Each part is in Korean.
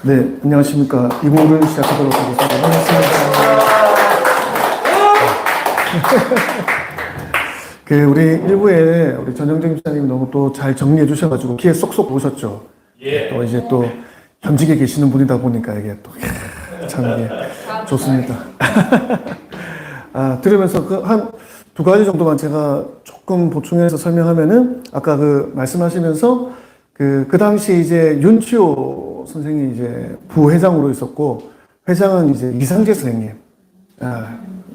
네, 안녕하십니까. 2부를 시작하도록 하겠습니다. 반갑습니다. 우리 1부에 우리 전영정 집사님이 너무 또 잘 정리해 주셔가지고 귀에 쏙쏙 오셨죠. 예. 또 이제 또 현직에 계시는 분이다 보니까 이게 또 참 이게 좋습니다. 들으면서 한 두 가지 정도만 제가 조금 보충해서 설명하면은 아까 말씀하시면서 그 당시 이제 윤치호 선생이 이제 부회장으로 있었고 회장은 이제 이상재 선생님.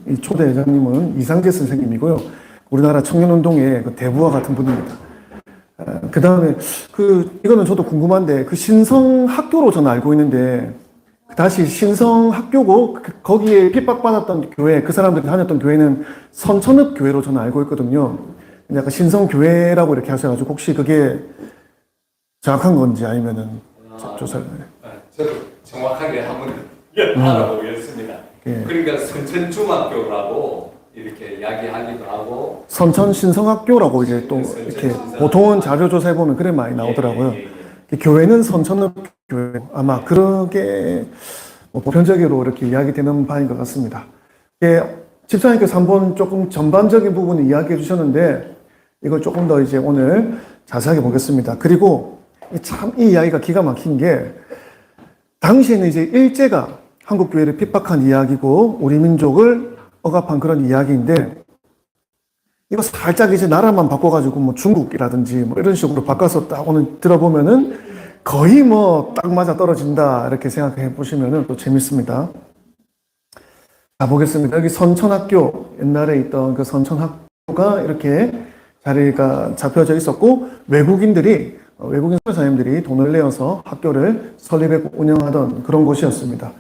이 초대 회장님은 이상재 선생님이고요. 우리나라 청년운동의 그 대부와 같은 분입니다. 그 다음에 이거는 저도 궁금한데 신성학교로 저는 알고 있는데 다시 신성학교고 거기에 핍박받았던 교회, 그 사람들이 다녔던 교회는 선천읍 교회로 저는 알고 있거든요. 약간 신성교회라고 이렇게 하셔가지고 혹시 그게 정확한 건지 아니면은 조사를. 저도 정확하게 한번 알아보겠습니다. 예. 그러니까 선천중학교라고 이렇게 이야기하기도 하고 선천신성학교라고 이제 또 이렇게 보통은 자료조사해 보면 그래 많이 나오더라고요. 교회는 선천읍 교회, 아마 그렇게 보편적으로 이렇게 이야기되는 바인 것 같습니다. 집사님께서 한번 조금 전반적인 부분을 이야기해 주셨는데 이걸 조금 더 이제 오늘 자세하게 보겠습니다. 그리고 참 이 이야기가 기가 막힌 게 당시에는 이제 일제가 한국 교회를 핍박한 이야기고 우리 민족을 억압한 그런 이야기인데 이거 살짝 이제 나라만 바꿔가지고 뭐 중국이라든지 뭐 이런 식으로 바꿔서 딱 오늘 들어보면은 거의 뭐 딱 맞아 떨어진다 이렇게 생각해 보시면은 또 재밌습니다. 자, 보겠습니다. 여기 선천학교, 옛날에 있던 그 선천학교가 이렇게 자리가 잡혀져 있었고 외국인 선생님들이 돈을 내어서 학교를 설립하고 운영하던 그런 곳이었습니다.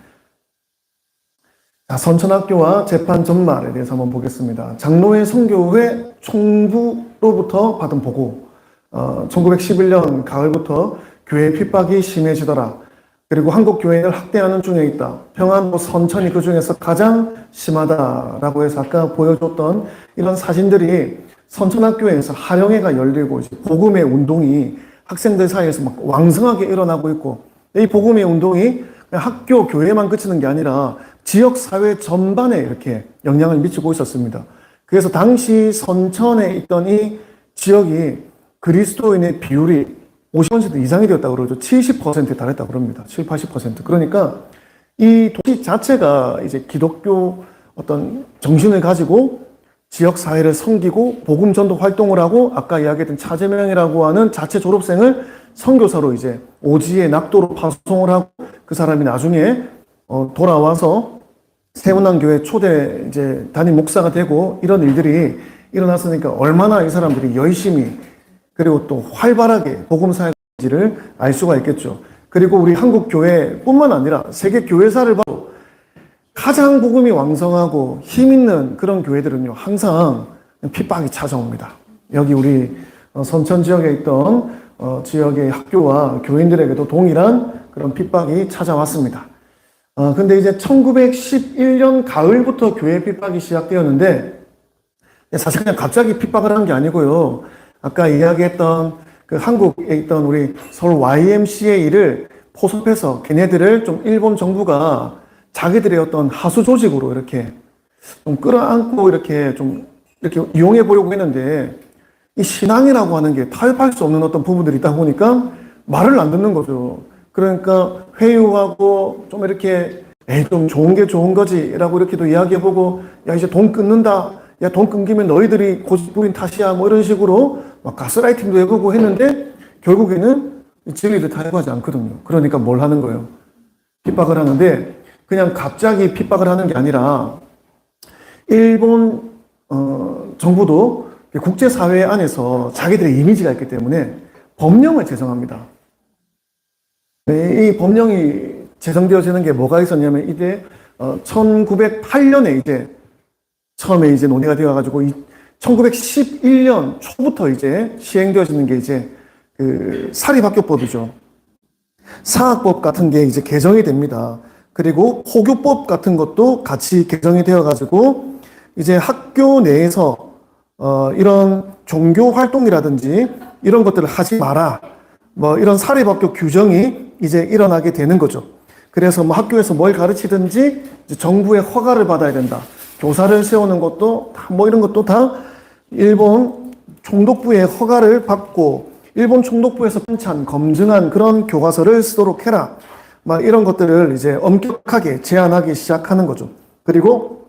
자, 선천학교와 재판 전말에 대해서 한번 보겠습니다. 장로회 선교회 총부로부터 받은 보고, 1911년 가을부터 교회 핍박이 심해지더라. 그리고 한국 교회를 학대하는 중에 있다. 평안도 선천이 그 중에서 가장 심하다라고 해서 아까 보여줬던 이런 사진들이 선천학교에서 하령회가 열리고 이제 복음의 운동이 학생들 사이에서 막 왕성하게 일어나고 있고 이 복음의 운동이 학교, 교회만 그치는 게 아니라 지역 사회 전반에 이렇게 영향을 미치고 있었습니다. 그래서 당시 선천에 있던 이 지역이 그리스도인의 비율이 50% 이상이 되었다고 그러죠. 70%에 달했다고 그럽니다. 7, 80%. 그러니까 이 도시 자체가 이제 기독교 어떤 정신을 가지고 지역 사회를 섬기고 복음 전도 활동을 하고 아까 이야기했던 차재명이라고 하는 자체 졸업생을 선교사로 이제 오지의 낙도로 파송을 하고 그 사람이 나중에 돌아와서 세운왕교회 초대 이제 담임 목사가 되고 이런 일들이 일어났으니까 얼마나 이 사람들이 열심히 그리고 또 활발하게 복음 사역지를 알 수가 있겠죠. 그리고 우리 한국 교회뿐만 아니라 세계 교회사를 봐도 가장 복음이 왕성하고 힘 있는 그런 교회들은요 항상 핍박이 찾아옵니다. 여기 우리 선천 지역에 있던 지역의 학교와 교인들에게도 동일한 그런 핍박이 찾아왔습니다. 근데 이제 1911년 가을부터 교회 핍박이 시작되었는데 사실 그냥 갑자기 핍박을 한 게 아니고요. 아까 이야기했던 그 한국에 있던 우리 서울 YMCA를 포섭해서 걔네들을 좀 일본 정부가 자기들의 어떤 하수 조직으로 이렇게 좀 끌어안고 이렇게 좀 이렇게 이용해 보려고 했는데 이 신앙이라고 하는 게 타협할 수 없는 어떤 부분들이 있다 보니까 말을 안 듣는 거죠. 그러니까 회유하고 좀 이렇게 좀 좋은 게 좋은 거지라고 이렇게도 이야기해보고 야 이제 돈 끊는다. 야 돈 끊기면 너희들이 고집부린 탓이야 뭐 이런 식으로 막 가스라이팅도 해보고 했는데 결국에는 진리를 타협하지 않거든요. 그러니까 뭘 하는 거예요? 핍박을 하는데 그냥 갑자기 핍박을 하는 게 아니라 일본 정부도 국제사회 안에서 자기들의 이미지가 있기 때문에 법령을 제정합니다. 이 법령이 제정되어지는 게 뭐가 있었냐면 이제 1908년에 이제 처음에 이제 논의가 되어가지고 1911년 초부터 이제 시행되어지는 게 이제 그 사립학교법이죠. 사학법 같은 게 이제 개정이 됩니다. 그리고 포교법 같은 것도 같이 개정이 되어가지고 이제 학교 내에서 이런 종교 활동이라든지 이런 것들을 하지 마라. 뭐 이런 사립학교 규정이 이제 일어나게 되는 거죠. 그래서 뭐 학교에서 뭘 가르치든지 이제 정부의 허가를 받아야 된다. 교사를 세우는 것도 뭐 이런 것도 다 일본 총독부의 허가를 받고 일본 총독부에서 편찬, 검증한 그런 교과서를 쓰도록 해라. 막 이런 것들을 이제 엄격하게 제한하기 시작하는 거죠. 그리고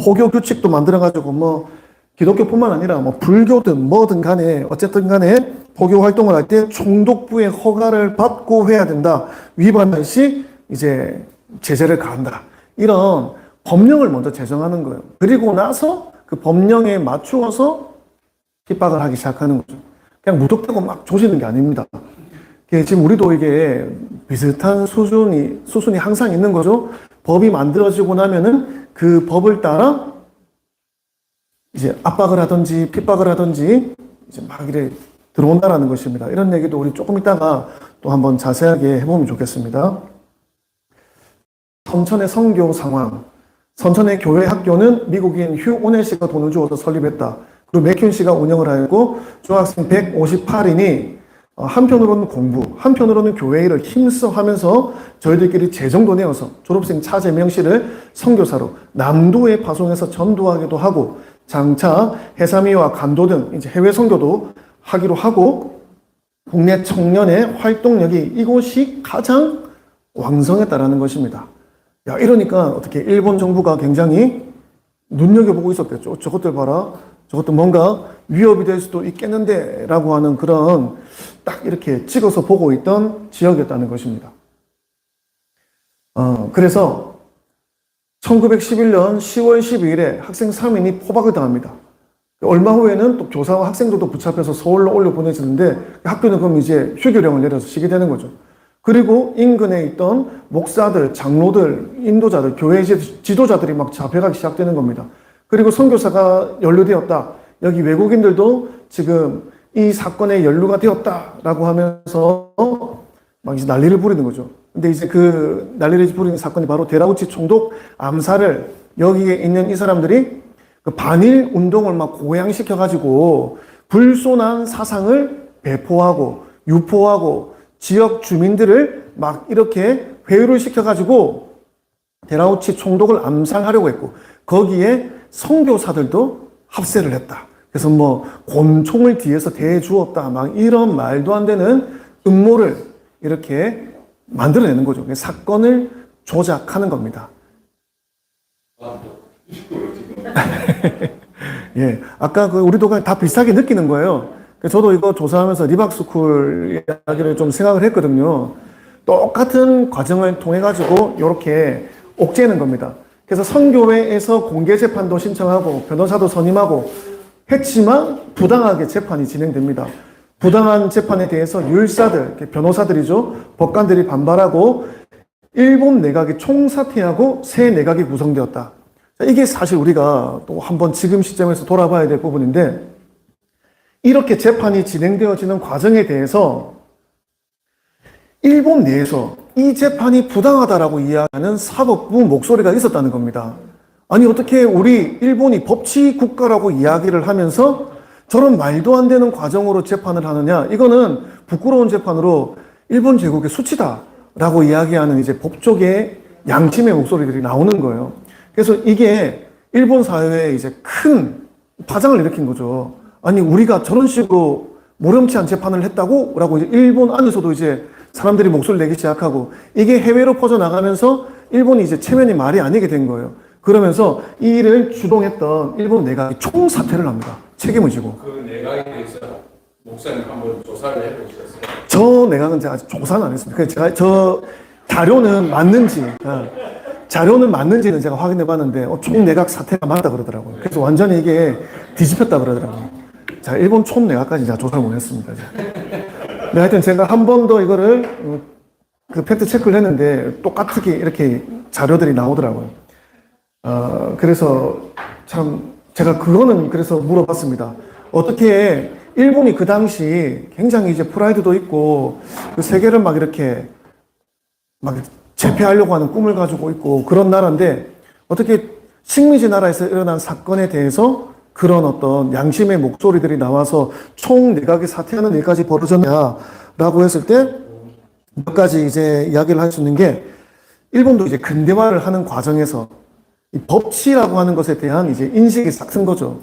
포교 규칙도 만들어가지고 뭐 기독교뿐만 아니라 뭐 불교든 뭐든 간에 어쨌든 간에 포교 활동을 할 때 총독부의 허가를 받고 해야 된다. 위반할 시 이제 제재를 가한다. 이런 법령을 먼저 제정하는 거예요. 그리고 나서 그 법령에 맞추어서 핍박을 하기 시작하는 거죠. 그냥 무턱대고 막 조지는 게 아닙니다. 지금 우리도 이게 비슷한 수순이 항상 있는 거죠. 법이 만들어지고 나면은 그 법을 따라 이제 압박을 하든지 핍박을 하든지 이제 막 이래 들어온다라는 것입니다. 이런 얘기도 우리 조금 이따가 또 한번 자세하게 해보면 좋겠습니다. 선천의 선교 상황. 선천의 교회 학교는 미국인 휴 오넬 씨가 돈을 주어서 설립했다. 그리고 맥큐 씨가 운영을 하고 중학생 158인이 한편으로는 공부, 한편으로는 교회 일을 힘써 하면서 저희들끼리 재정도 내어서 졸업생 차재명 씨를 선교사로 남도에 파송해서 전도하기도 하고 장차 해삼이와 간도 등 이제 해외 선교도 하기로 하고 국내 청년의 활동력이 이곳이 가장 왕성했다라는 것입니다. 야, 이러니까 어떻게 일본 정부가 굉장히 눈여겨보고 있었겠죠. 저것들 봐라. 저것도 뭔가 위협이 될 수도 있겠는데 라고 하는 그런 딱 이렇게 찍어서 보고 있던 지역이었다는 것입니다. 그래서 1911년 10월 12일에 학생 3인이 포박을 당합니다. 얼마 후에는 또 교사와 학생들도 붙잡혀서 서울로 올려 보내지는데 학교는 그럼 이제 휴교령을 내려서 쉬게 되는 거죠. 그리고 인근에 있던 목사들, 장로들, 인도자들, 교회 지도자들이 막 잡혀가기 시작되는 겁니다. 그리고 선교사가 연루되었다. 여기 외국인들도 지금 이 사건에 연루가 되었다라고 하면서 막 이제 난리를 부리는 거죠. 근데 이제 그 난리를 부리는 사건이 바로 데라우치 총독 암살을 여기에 있는 이 사람들이 그 반일 운동을 막 고양시켜가지고 불손한 사상을 배포하고 유포하고 지역 주민들을 막 이렇게 회유를 시켜가지고 데라우치 총독을 암살하려고 했고 거기에 선교사들도 합세를 했다. 그래서 뭐 곤총을 뒤에서 대주었다. 막 이런 말도 안 되는 음모를 이렇게 만들어내는 거죠. 사건을 조작하는 겁니다. 예, 아까 우리도 다 비슷하게 느끼는 거예요. 저도 이거 조사하면서 리박스쿨 이야기를 좀 생각을 했거든요. 똑같은 과정을 통해 가지고 이렇게 옥죄는 겁니다. 그래서 선교회에서 공개 재판도 신청하고 변호사도 선임하고 했지만 부당하게 재판이 진행됩니다. 부당한 재판에 대해서 율사들, 변호사들이죠. 법관들이 반발하고 일본 내각이 총사퇴하고 새 내각이 구성되었다. 이게 사실 우리가 또 한번 지금 시점에서 돌아봐야 될 부분인데 이렇게 재판이 진행되어지는 과정에 대해서 일본 내에서 이 재판이 부당하다라고 이야기하는 사법부 목소리가 있었다는 겁니다. 아니 어떻게 우리 일본이 법치 국가라고 이야기를 하면서 저런 말도 안 되는 과정으로 재판을 하느냐. 이거는 부끄러운 재판으로 일본 제국의 수치다라고 이야기하는 이제 법조계의 양심의 목소리들이 나오는 거예요. 그래서 이게 일본 사회에 이제 큰 파장을 일으킨 거죠. 아니 우리가 저런 식으로 모렴치한 재판을 했다고? 라고 이제 일본 안에서도 이제 사람들이 목소리를 내기 시작하고 이게 해외로 퍼져나가면서 일본이 이제 체면이 말이 아니게 된 거예요. 그러면서 이 일을 주동했던 일본 내각이 총사퇴를 합니다. 책임을 지고. 그 내각에 대해서 목사님 한번 조사를 해보셨어요? 저 내각은 제가 아직 조사는 안 했습니다. 그래서 제가 저 자료는 맞는지는 제가 확인해 봤는데 총내각 사퇴가 맞다 그러더라고요. 그래서 완전히 이게 뒤집혔다 그러더라고요. 자, 일본 총내각까지 제가 조사를 못 했습니다. 네, 하여튼 제가 한 번 더 이거를 그 팩트 체크를 했는데 똑같게 이렇게 자료들이 나오더라고요. 그래서 참 제가 그거는 그래서 물어봤습니다. 어떻게 일본이 그 당시 굉장히 이제 프라이드도 있고 그 세계를 막 이렇게 막 제패하려고 하는 꿈을 가지고 있고 그런 나라인데 어떻게 식민지 나라에서 일어난 사건에 대해서 그런 어떤 양심의 목소리들이 나와서 총내각이 사퇴하는 일까지 벌어졌냐라고 했을 때 몇 가지 이제 이야기를 할 수 있는 게 일본도 이제 근대화를 하는 과정에서 이 법치라고 하는 것에 대한 이제 인식이 싹 튼 거죠.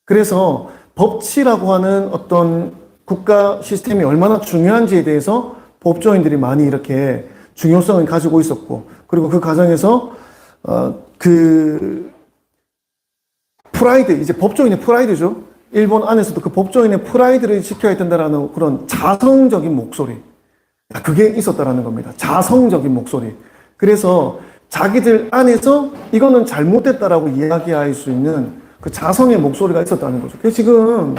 그래서 법치라고 하는 어떤 국가 시스템이 얼마나 중요한지에 대해서 법조인들이 많이 이렇게 중요성을 가지고 있었고, 그리고 그 과정에서 그 프라이드, 이제 법조인의 프라이드죠. 일본 안에서도 그 법조인의 프라이드를 지켜야 된다라는 그런 자성적인 목소리, 그게 있었다라는 겁니다. 자성적인 목소리. 그래서 자기들 안에서 이거는 잘못됐다라고 이야기할 수 있는 그 자성의 목소리가 있었다는 거죠. 그래서 지금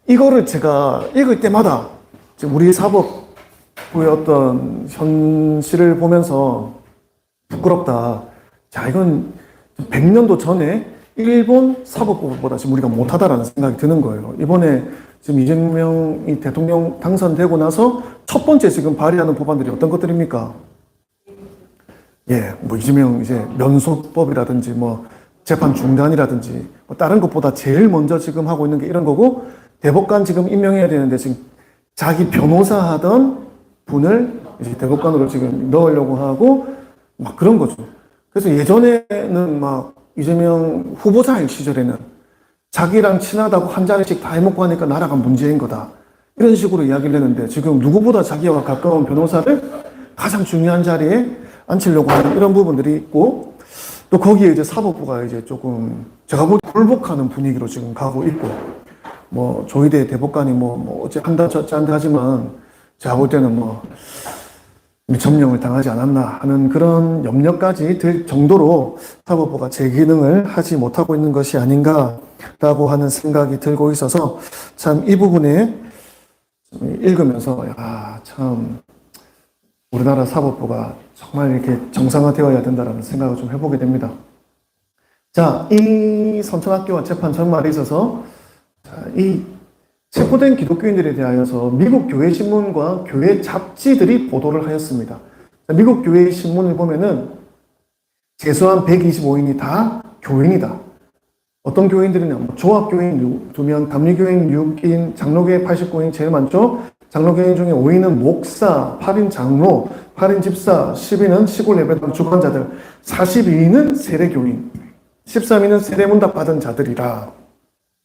이거를 제가 읽을 때마다 지금 우리 사법부의 어떤 현실을 보면서 부끄럽다. 자, 이건 100년도 전에 일본 사법부보다 지금 우리가 못하다라는 생각이 드는 거예요. 이번에 지금 이재명이 대통령 당선되고 나서 첫 번째 지금 발의하는 법안들이 어떤 것들입니까? 예, 뭐 이재명 이제 면소법이라든지 뭐 재판 중단이라든지 뭐 다른 것보다 제일 먼저 지금 하고 있는 게 이런 거고, 대법관 지금 임명해야 되는데 지금 자기 변호사 하던 분을 이제 대법관으로 지금 넣으려고 하고 막 그런 거죠. 그래서 예전에는 막 이재명 후보자일 시절에는 자기랑 친하다고 한 자리씩 다 해먹고 하니까 나라가 문제인 거다, 이런 식으로 이야기를 했는데, 지금 누구보다 자기와 가까운 변호사를 가장 중요한 자리에 앉히려고 하는 이런 부분들이 있고, 또 거기에 이제 사법부가 이제 조금 제가 보기 굴복하는 분위기로 지금 가고 있고, 뭐 조희대 대법관이 뭐 어째 한다 저째 한다 하지만 제가 볼 때는 뭐 점령을 당하지 않았나 하는 그런 염려까지 들 정도로 사법부가 제 기능을 하지 못하고 있는 것이 아닌가라고 하는 생각이 들고 있어서, 참 이 부분에 읽으면서 야, 참 우리나라 사법부가 정말 이렇게 정상화되어야 된다라는 생각을 좀 해보게 됩니다. 자, 이 선천학교와 재판 전말에 있어서 이 체포된 기독교인들에 대하여서 미국 교회 신문과 교회 잡지들이 보도를 하였습니다. 미국 교회 신문을 보면은 재수한 125인이 다 교인이다. 어떤 교인들이냐, 조합교인 2명, 감리교인 6인, 장로교인 89인 제일 많죠. 장로교인 중에 5인은 목사, 8인 장로, 8인 집사, 10인은 시골 예배당 주관자들, 42인은 세례교인, 13인은 세례문답 받은 자들이라.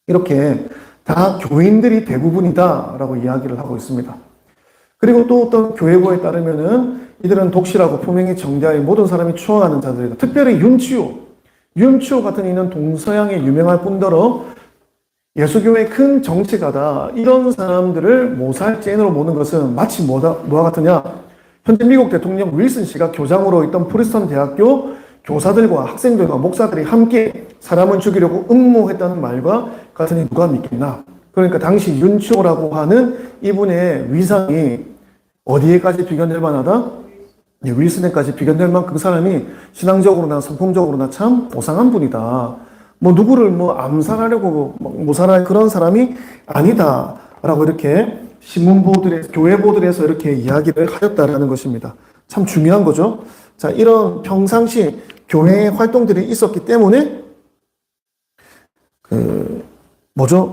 이렇게 다 교인들이 대부분이다라고 이야기를 하고 있습니다. 그리고 또 어떤 교회보에 따르면은 이들은 독실하고 품행이 정대하여 모든 사람이 추앙하는 자들이다. 특별히 윤치호 같은 이는 동서양에 유명할 뿐더러 예수교의 큰 정치가다. 이런 사람들을 모살죄인으로 모는 것은 마치 뭐와 같으냐? 현재 미국 대통령 윌슨 씨가 교장으로 있던 프리스턴 대학교 교사들과 학생들과 목사들이 함께 사람을 죽이려고 음모했다는 말과 같으니 누가 믿겠나? 그러니까 당시 윤치호라고 하는 이분의 위상이 어디에까지 비견될 만하다? 윌슨에까지 비견될 만큼 그 사람이 신앙적으로나 성품적으로나 참 고상한 분이다. 뭐 누구를 뭐 암살하려고 모살할 그런 사람이 아니다라고 이렇게 신문보들에서, 교회보들에서 이렇게 이야기를 하였다라는 것입니다. 참 중요한 거죠. 자, 이런 평상시 교회의 활동들이 있었기 때문에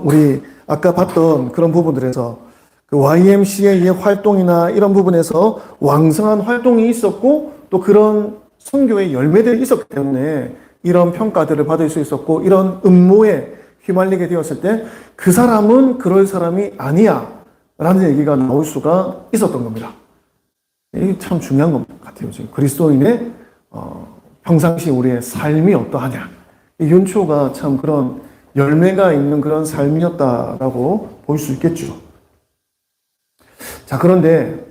우리 아까 봤던 그런 부분들에서 그 YMCA의 활동이나 이런 부분에서 왕성한 활동이 있었고, 또 그런 선교의 열매들이 있었기 때문에 이런 평가들을 받을 수 있었고, 이런 음모에 휘말리게 되었을 때 그 사람은 그럴 사람이 아니야 라는 얘기가 나올 수가 있었던 겁니다. 이게 참 중요한 것 같아요. 지금 그리스도인의 평상시 우리의 삶이 어떠하냐. 이 윤초가 참 그런 열매가 있는 그런 삶이었다라고 볼 수 있겠죠. 자, 그런데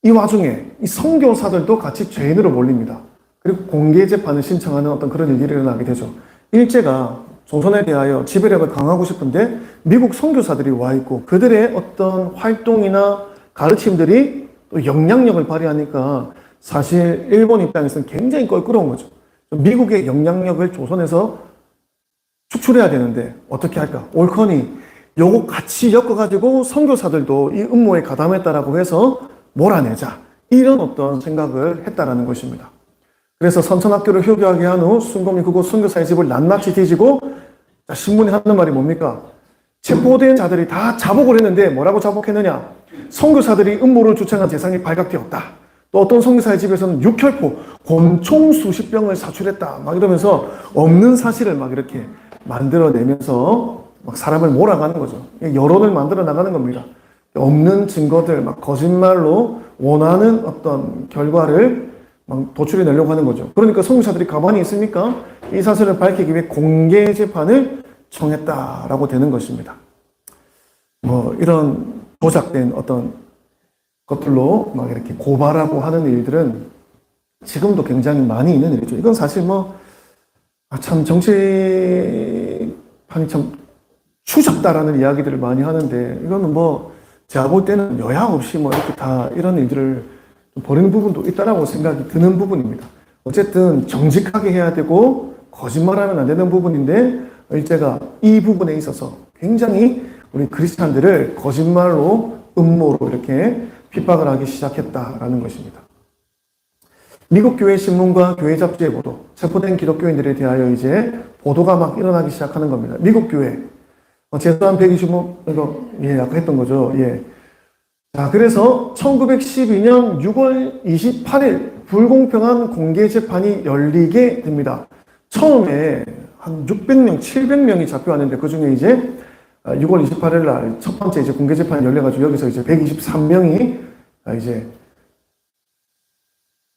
이 와중에 이 선교사들도 같이 죄인으로 몰립니다. 그리고 공개 재판을 신청하는 어떤 그런 일이 일어나게 되죠. 일제가 조선에 대하여 지배력을 강화하고 싶은데 미국 선교사들이 와 있고, 그들의 어떤 활동이나 가르침들이 또 영향력을 발휘하니까 사실 일본 입장에서는 굉장히 껄끄러운 거죠. 미국의 영향력을 조선에서 축출해야 되는데 어떻게 할까? 옳거니 요거 같이 엮어가지고 선교사들도 이 음모에 가담했다라고 해서 몰아내자, 이런 어떤 생각을 했다라는 것입니다. 그래서 선천학교를 휴교하게 한 후 순금이 그곳 선교사의 집을 낱낱이 뒤지고, 신문에 하는 말이 뭡니까? 체포된 자들이 다 자복을 했는데 뭐라고 자복했느냐? 선교사들이 음모를 주창한 재상이 발각되었다. 또 어떤 성교사의 집에서는 육혈포, 곰총 수십 병을 사출했다. 막 이러면서 없는 사실을 막 이렇게 만들어내면서 막 사람을 몰아가는 거죠. 여론을 만들어 나가는 겁니다. 없는 증거들, 막 거짓말로 원하는 어떤 결과를 막 도출해 내려고 하는 거죠. 그러니까 성교사들이 가만히 있습니까? 이 사실을 밝히기 위해 공개 재판을 청했다라고 되는 것입니다. 뭐 이런 조작된 어떤 것들로 막 이렇게 고발하고 하는 일들은 지금도 굉장히 많이 있는 일이죠. 이건 사실 참 정치판이 참 추잡다라는 이야기들을 많이 하는데, 이거는 제가 볼 때는 여야 없이 이렇게 다 이런 일들을 좀 벌이는 부분도 있다라고 생각이 드는 부분입니다. 어쨌든 정직하게 해야 되고 거짓말하면 안 되는 부분인데, 일제가 이 부분에 있어서 굉장히 우리 크리스찬들을 거짓말로 음모로 이렇게 핍박을 하기 시작했다라는 것입니다. 미국 교회 신문과 교회 잡지의 보도, 체포된 기독교인들에 대하여 이제 보도가 막 일어나기 시작하는 겁니다. 미국 교회 제도안 125, 이거 아까 했던 거죠. 자, 그래서 1912년 6월 28일 불공평한 공개 재판이 열리게 됩니다. 처음에 한 600명, 700명이 잡혀왔는데, 그 중에 이제 6월 28일 날 첫 번째 이제 공개 재판이 열려가지고 여기서 이제 123명이 이제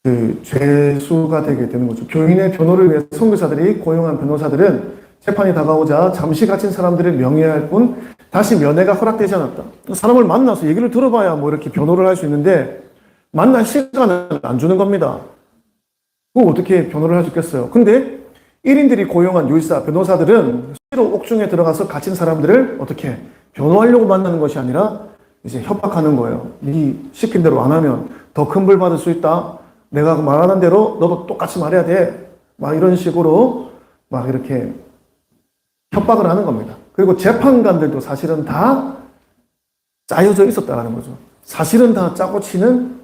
그 죄수가 되게 되는 거죠. 교인의 변호를 위해 선교사들이 고용한 변호사들은 재판이 다가오자 잠시 갇힌 사람들을 명예할 뿐 다시 면회가 허락되지 않았다. 사람을 만나서 얘기를 들어봐야 이렇게 변호를 할 수 있는데, 만날 시간을 안 주는 겁니다. 그거 어떻게 변호를 할 수 있겠어요? 근데 1인들이 고용한 율사, 변호사들은 실로 옥중에 들어가서 갇힌 사람들을 어떻게 변호하려고 만나는 것이 아니라 이제 협박하는 거예요. 네 시킨 대로 안 하면 더 큰 벌 받을 수 있다. 내가 말하는 대로 너도 똑같이 말해야 돼. 막 이런 식으로 막 이렇게 협박을 하는 겁니다. 그리고 재판관들도 사실은 다 짜여져 있었다는 거죠. 사실은 다 짜고 치는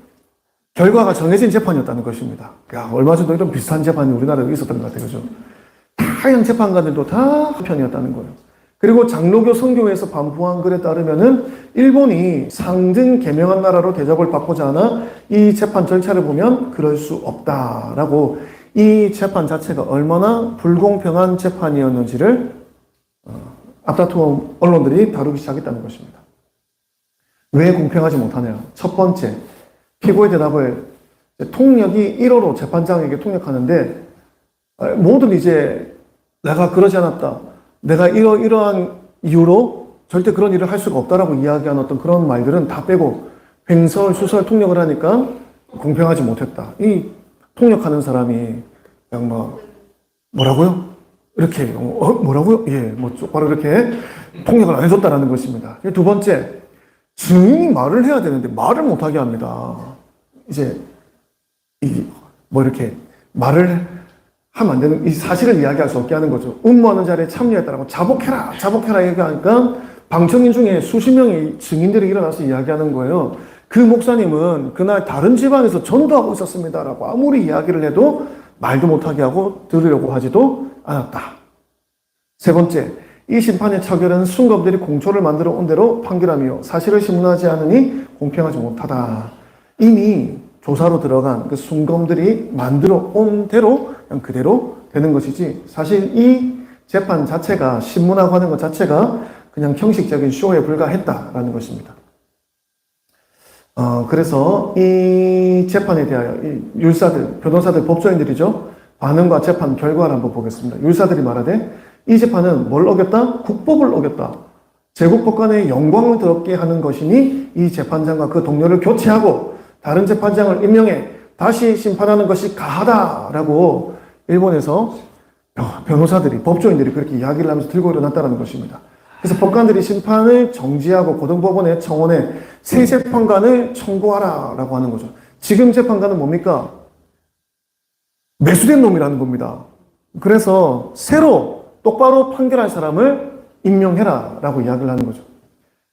결과가 정해진 재판이었다는 것입니다. 야, 얼마 전도 이런 비슷한 재판이 우리나라에 있었던 것 같아요. 그죠? 다양 재판관들도 다 한편이었다는 거예요. 그리고 장로교 선교회에서 반포한 글에 따르면은 일본이 상등 개명한 나라로 대접을 받고자 하나 이 재판 절차를 보면 그럴 수 없다라고, 이 재판 자체가 얼마나 불공평한 재판이었는지를 앞다투어 언론들이 다루기 시작했다는 것입니다. 왜 공평하지 못하냐? 첫 번째, 피고의 대답을 통역이 1어로 재판장에게 통역하는데, 모든 이제 내가 그러지 않았다, 내가 이러한 이유로 절대 그런 일을 할 수가 없다라고 이야기하는 어떤 그런 말들은 다 빼고 횡설 수설 통역을 하니까 공평하지 못했다. 이 통역하는 사람이 그냥 뭐라고요? 이렇게 뭐라고요? 똑바로 이렇게 통역을 안 해줬다라는 것입니다. 두 번째, 증인이 말을 해야 되는데 말을 못하게 합니다. 이제 이렇게 말을 하면 안 되는, 이 사실을 이야기할 수 없게 하는 거죠. 음모하는 자리에 참여했다라고 자복해라 얘기하니까 방청인 중에 수십 명의 증인들이 일어나서 이야기하는 거예요. 그 목사님은 그날 다른 지방에서 전도하고 있었습니다라고 아무리 이야기를 해도 말도 못하게 하고 들으려고 하지도 않았다. 세 번째, 이 심판의 처결은 순검들이 공초를 만들어 온 대로 판결하며 사실을 신문하지 않으니 공평하지 못하다. 이미 조사로 들어간 그 순검들이 만들어 온 대로 그냥 그대로 되는 것이지, 사실 이 재판 자체가, 신문하고 하는 것 자체가 그냥 형식적인 쇼에 불과했다라는 것입니다. 그래서 이 재판에 대하여 이 율사들, 변호사들, 법조인들이죠, 반응과 재판 결과를 한번 보겠습니다. 율사들이 말하되 이 재판은 뭘 어겼다? 국법을 어겼다. 제국법관의 영광을 더럽게 하는 것이니 이 재판장과 그 동료를 교체하고 다른 재판장을 임명해 다시 심판하는 것이 가하다라고 일본에서 변호사들이, 법조인들이 그렇게 이야기를 하면서 들고 일어났다는 것입니다. 그래서 법관들이 심판을 정지하고 고등법원의 청원에 새 재판관을 청구하라라고 하는 거죠. 지금 재판관은 뭡니까? 매수된 놈이라는 겁니다. 그래서 새로 똑바로 판결할 사람을 임명해라라고 이야기를 하는 거죠.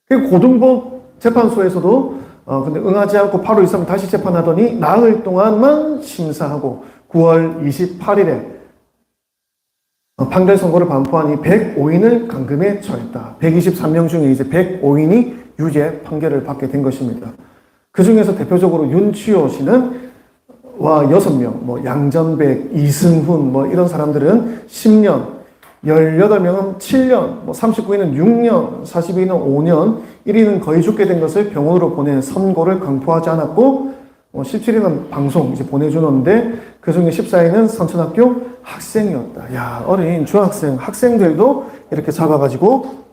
그리고 고등법 재판소에서도 근데 응하지 않고 8월 23일 다시 재판하더니 나흘 동안만 심사하고 9월 28일에 판결 선고를 반포하니 105인을 감금에 처했다. 123명 중에 이제 105인이 유죄 판결을 받게 된 것입니다. 그 중에서 대표적으로 윤치호 씨는 와 6명, 뭐 양전백, 이승훈 뭐 이런 사람들은 10년, 18명은 7년, 뭐 39인은 6년, 42인은 5년, 1인은 거의 죽게 된 것을 병원으로 보내 선고를 강포하지 않았고 17인은 방송 이제 보내주는데 그 중에 14인은 선천학교 학생이었다. 야, 어린 중학생, 학생들도 이렇게 잡아가지고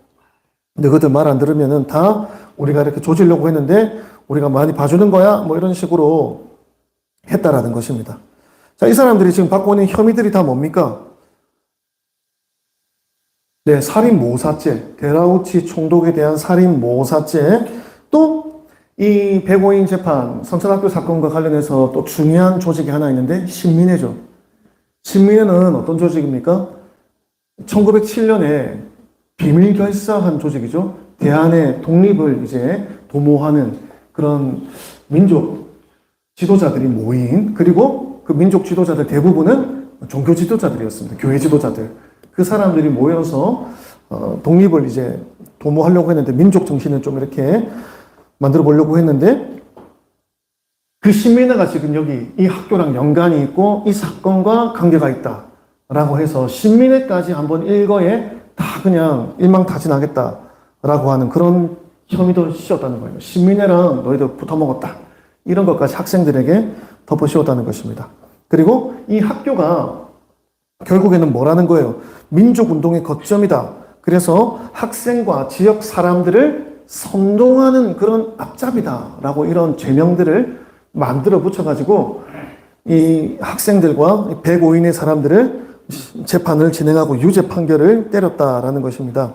너희들 말 안 들으면은 다 우리가 이렇게 조지려고 했는데 우리가 많이 봐주는 거야? 뭐 이런 식으로 했다라는 것입니다. 자, 이 사람들이 지금 받고 있는 혐의들이 다 뭡니까? 네, 살인 모사죄, 데라우치 총독에 대한 살인 모사죄, 또 이 105인 재판, 선천학교 사건과 관련해서 또 중요한 조직이 하나 있는데 신민회죠. 신민회는 어떤 조직입니까? 1907년에 비밀 결사한 조직이죠. 대한의 독립을 이제 도모하는 그런 민족 지도자들이 모인, 그리고 그 민족 지도자들 대부분은 종교 지도자들이었습니다. 교회 지도자들. 그 사람들이 모여서 독립을 이제 도모하려고 했는데 민족 정신을 좀 이렇게 만들어 보려고 했는데 그 신민회가 지금 여기 이 학교랑 연관이 있고 이 사건과 관계가 있다라고 해서 신민회까지 한번 일거에 다 그냥 일망타진하겠다라고 하는 그런 혐의도 씌웠다는 거예요. 신민회랑 너희들 붙어먹었다. 이런 것까지 학생들에게 덮어씌웠다는 것입니다. 그리고 이 학교가 결국에는 뭐라는 거예요? 민족운동의 거점이다. 그래서 학생과 지역 사람들을 선동하는 그런 앞잡이다라고 이런 죄명들을 만들어 붙여가지고 이 학생들과 105인의 사람들을 재판을 진행하고 유죄 판결을 때렸다라는 것입니다.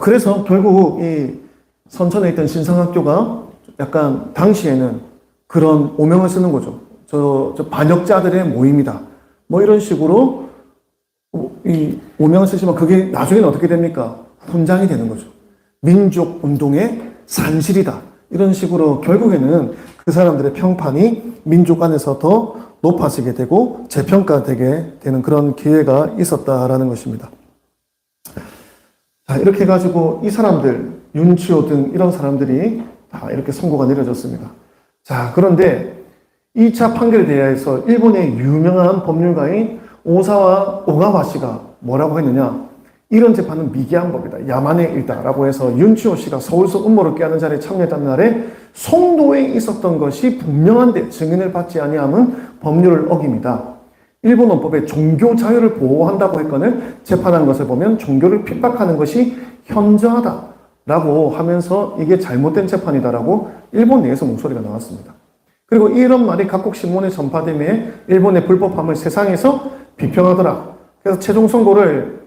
그래서 결국 이 선천에 있던 신성학교가 약간 당시에는 그런 오명을 쓰는 거죠. 저 반역자들의 모임이다. 뭐 이런 식으로 이 오명을 쓰시면 그게 나중에는 어떻게 됩니까? 훈장이 되는 거죠. 민족운동의 산실이다. 이런 식으로 결국에는 그 사람들의 평판이 민족 안에서 더 높아지게 되고 재평가되게 되는 그런 기회가 있었다라는 것입니다. 자, 이렇게 해가지고 이 사람들, 윤치호 등 이런 사람들이 다 이렇게 선고가 내려졌습니다. 자, 그런데 2차 판결에 대해서 일본의 유명한 법률가인 오사와 오가와 씨가 뭐라고 했느냐? 이런 재판은 미개한 법이다. 야만의 일다라고 해서 윤치호 씨가 서울서 음모를 깨하는 자리에 참여했던 날에 송도에 있었던 것이 분명한데 증인을 받지 아니함은 법률을 어깁니다. 일본 헌법에 종교 자유를 보호한다고 했거늘 재판한 것을 보면 종교를 핍박하는 것이 현저하다라고 하면서 이게 잘못된 재판이다라고 일본 내에서 목소리가 나왔습니다. 그리고 이런 말이 각국 신문에 전파되며 일본의 불법함을 세상에서 비평하더라. 그래서 최종 선고를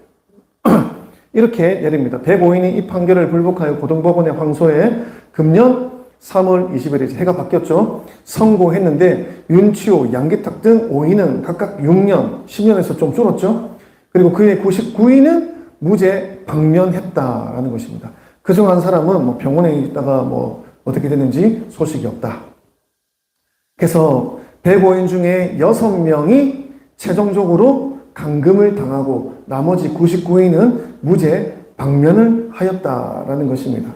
이렇게 내립니다. 105인이 이 판결을 불복하여 고등법원에 항소해 금년 3월 20일에 해가 바뀌었죠. 선고했는데 윤치호, 양기탁 등 5인은 각각 6년, 10년에서 좀 줄었죠. 그리고 그의 99인은 무죄 방면했다라는 것입니다. 그중 한 사람은 뭐 병원에 있다가 뭐 어떻게 됐는지 소식이 없다. 그래서 105인 중에 6명이 최종적으로 감금을 당하고 나머지 99인은 무죄 방면을 하였다라는 것입니다.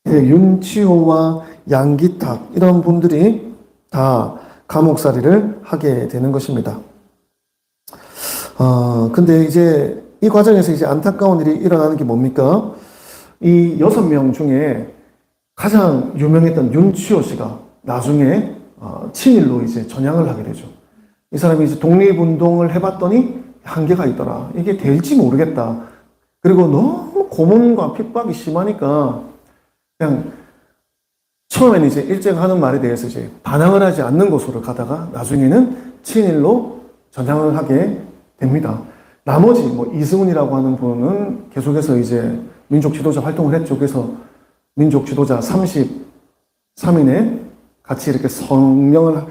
윤치호와 양기탁 이런 분들이 다 감옥살이를 하게 되는 것입니다. 근데 이제 이 과정에서 이제 안타까운 일이 일어나는 게 뭡니까? 이 6명 중에 가장 유명했던 윤치호 씨가 나중에 친일로 이제 전향을 하게 되죠. 이 사람이 이제 독립운동을 해봤더니 한계가 있더라. 이게 될지 모르겠다. 그리고 너무 고문과 핍박이 심하니까 그냥 처음에는 이제 일제가 하는 말에 대해서 이제 반항을 하지 않는 곳으로 가다가 나중에는 친일로 전향을 하게 됩니다. 나머지 뭐 이승훈이라고 하는 분은 계속해서 이제 민족 지도자 활동을 했죠. 그래서 민족 지도자 33인에 같이 이렇게 성명을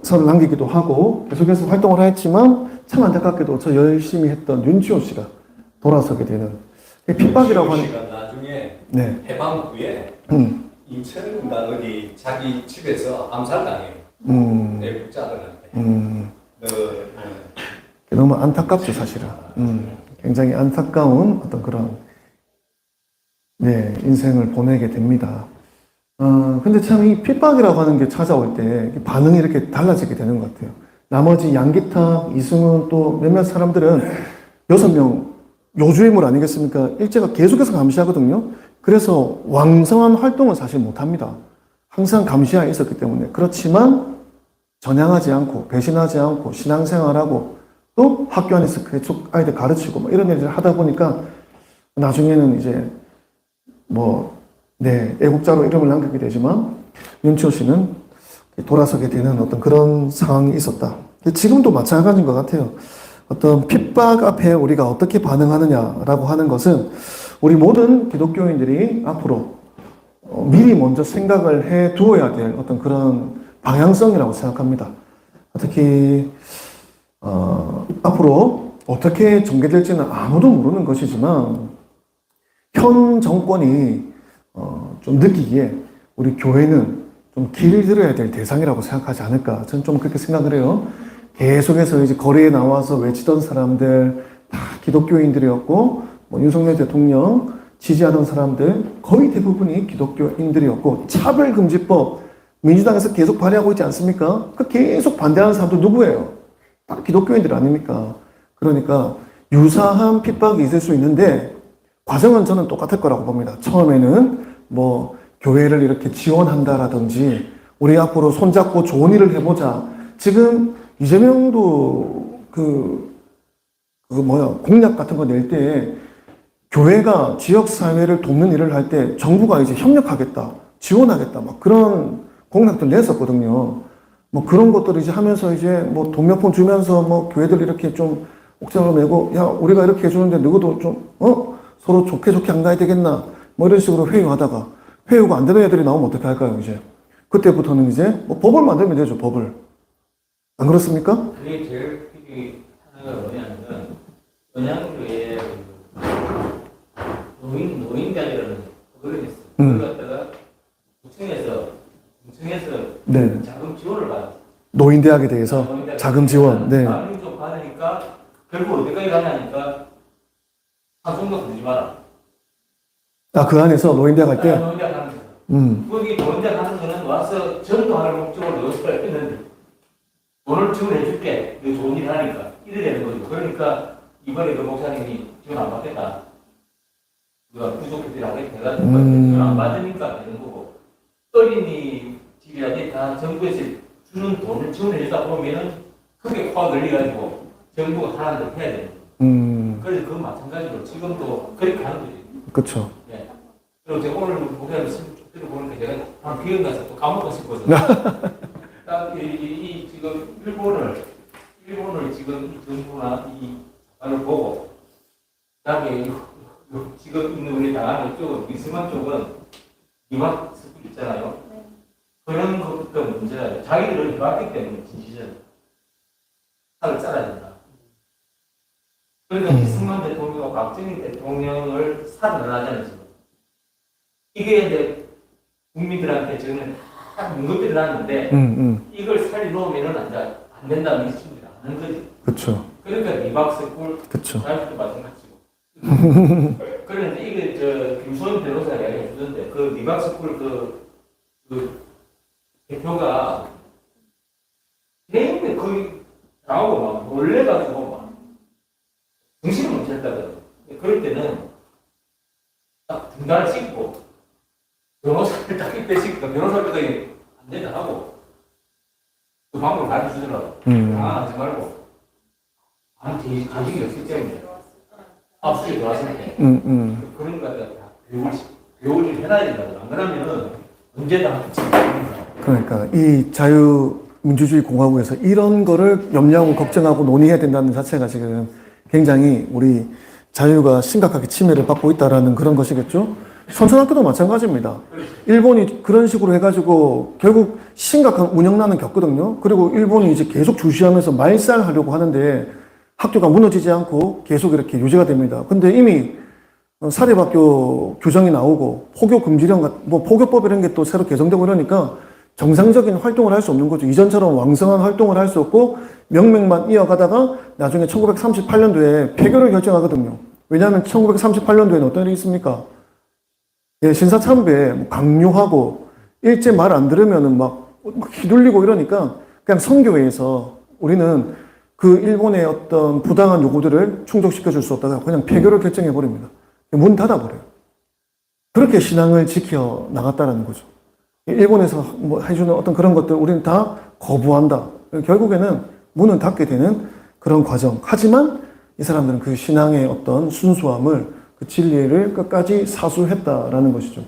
선을 남기기도 하고 계속해서 활동을 했지만 참 안타깝게도 저 열심히 했던 윤치호 씨가 돌아서게 되는 핍박이라고 하는. 씨가 나중에 네. 해방 후에 인천인가 어디 자기 집에서 암살당해요. 내국자들한테. 너무 안타깝죠, 사실은. 굉장히 안타까운 어떤 그런 네, 인생을 보내게 됩니다. 근데 참 이 핍박이라고 하는 게 찾아올 때 반응이 이렇게 달라지게 되는 것 같아요. 나머지 양기탁, 이승훈 또 몇몇 사람들은 6명 요주의물 아니겠습니까? 일제가 계속해서 감시하거든요. 그래서 왕성한 활동은 사실 못합니다. 항상 감시하에 있었기 때문에. 그렇지만 전향하지 않고 배신하지 않고 신앙생활하고 또 학교 안에서 계속 아이들 가르치고 뭐 이런 일을 하다 보니까 나중에는 이제 애국자로 이름을 남기게 되지만 윤치호 씨는 돌아서게 되는 어떤 그런 상황이 있었다. 지금도 마찬가지인 것 같아요. 어떤 핍박 앞에 우리가 어떻게 반응하느냐라고 하는 것은 우리 모든 기독교인들이 앞으로 미리 먼저 생각을 해 두어야 될 어떤 그런 방향성이라고 생각합니다. 특히 앞으로 어떻게 전개될지는 아무도 모르는 것이지만 현 정권이 좀 느끼기에 우리 교회는 좀 길들여야 될 대상이라고 생각하지 않을까. 저는 좀 그렇게 생각을 해요. 계속해서 이제 거리에 나와서 외치던 사람들 다 기독교인들이었고, 윤석열 대통령 지지하던 사람들 거의 대부분이 기독교인들이었고, 차별금지법 민주당에서 계속 발의하고 있지 않습니까? 그 계속 반대하는 사람들 누구예요? 다 기독교인들 아닙니까? 그러니까 유사한 핍박이 있을 수 있는데 과정은 저는 똑같을 거라고 봅니다. 처음에는 교회를 이렇게 지원한다라든지 우리 앞으로 손잡고 좋은 일을 해보자. 지금 이재명도 공약 같은 거 낼 때 교회가 지역사회를 돕는 일을 할 때 정부가 이제 협력하겠다, 지원하겠다, 막 그런 공약들 냈었거든요. 그런 것들을 이제 하면서 이제 돈 몇 푼 주면서 교회들 이렇게 좀 옥상을 메고, 야, 우리가 이렇게 해주는데 너희도 좀, 서로 좋게 안 가야 되겠나? 이런 식으로 회유하다가, 회유가 안 되는 애들이 나오면 어떻게 할까요, 이제? 그때부터는 이제 법을 만들면 되죠, 법을. 안 그렇습니까? 그게 제일 크게 하나가 뭐냐면, 은양교회에 노인단이라는 그걸 했어요. 그걸 갖다가 구청에서 네. 자금 지원을 받았어요. 노인대학에 대해서 자금 지원, 네. 자금 좀 받으니까, 결국 어디까지 가냐니까, 상송도 들지 마라. 그 안에서 노인대학 할 때? 노인대학 하는 거. 거기 노인대학 하는 거는 와서 전도하는 목적으로 넣었어야 했는데, 돈을 지원해줄게. 너 좋은 일 하니까. 이래 되는 거죠. 그러니까, 이번에 그 목사님이 지원 안 받겠다. 부족해들 하겠다 해가지고, 지원 안 받으니까 되는 거고, 어린이 집이라든지 다 정부에서 주는 돈을 지원해주다 보면은, 크게 확 늘려가지고, 정부가 하나를 해야 되는 거예요. 그래서 그건 마찬가지로 지금도 그렇게 하는 거죠. 그쵸. 네. 그리고 제가 오늘 목사님 들어보니까 제가 한 비행 가서 또 까먹고 싶거든요. 딱 지금 일본을 지금 이 정부나 이 자료를 보고, 그 다음에 지금 있는 우리 당하는 쪽은, 미승만 쪽은 이막 스쿨 있잖아요. 네. 그런 것부터 문제가 자기들은 해왔기 때문에 진실은 살을 짜야 된다. 그러니까 이승만 대통령과 박정희 대통령을 살아나잖아요, 지금. 이게 이제 국민들한테 저는 다 문급들이 났는데, 이걸 살려놓으면은 안 된다는 믿습니다. 하는 거지. 그쵸. 그러니까 리박스쿨, 그쵸. 자유도 마찬가지고. 그런데 이게 김수원 변호사가 이야기해 주던데, 그 리박스쿨 그 대표가 개인데 거의 나오고 막 놀래가지고 막 정신을 못 차렸다거든. 그럴 때는 딱 중단을 시키고 변호사를 딱 이때 시키고 변호사를 안 된다 하고 그 방법을 가르쳐 주더라고. 당황하지 말고 가족이 없기 때문에 앞서에 들어왔을 때 그런 거 갖다가 배울 일 해놔야 된다고. 안 그러면은 언제나 그러니까 이 자유민주주의 공화국에서 이런 거를 염려하고 걱정하고 논의해야 된다는 자체가 지금 굉장히 우리 자유가 심각하게 침해를 받고 있다라는 그런 것이겠죠. 선천학교도 마찬가지입니다. 일본이 그런 식으로 해가지고 결국 심각한 운영난을 겪거든요. 그리고 일본이 이제 계속 주시하면서 말살하려고 하는데 학교가 무너지지 않고 계속 이렇게 유지가 됩니다. 근데 이미 사립학교 규정이 나오고 포교 금지령, 포교법 이런 게 또 새로 개정되고 이러니까 정상적인 활동을 할 수 없는 거죠. 이전처럼 왕성한 활동을 할 수 없고 명맥만 이어가다가 나중에 1938년도에 폐교를 결정하거든요. 왜냐하면 1938년도에는 어떤 일이 있습니까? 예, 신사참배 강요하고 일제 말 안 들으면은 막 휘둘리고 이러니까 그냥 선교회에서 우리는 그 일본의 어떤 부당한 요구들을 충족시켜 줄 수 없다가 그냥 폐교를 결정해 버립니다. 문 닫아 버려요. 그렇게 신앙을 지켜 나갔다라는 거죠. 일본에서 뭐 해주는 어떤 그런 것들 우리는 다 거부한다. 결국에는 문을 닫게 되는 그런 과정. 하지만 이 사람들은 그 신앙의 어떤 순수함을, 그 진리를 끝까지 사수했다라는 것이죠.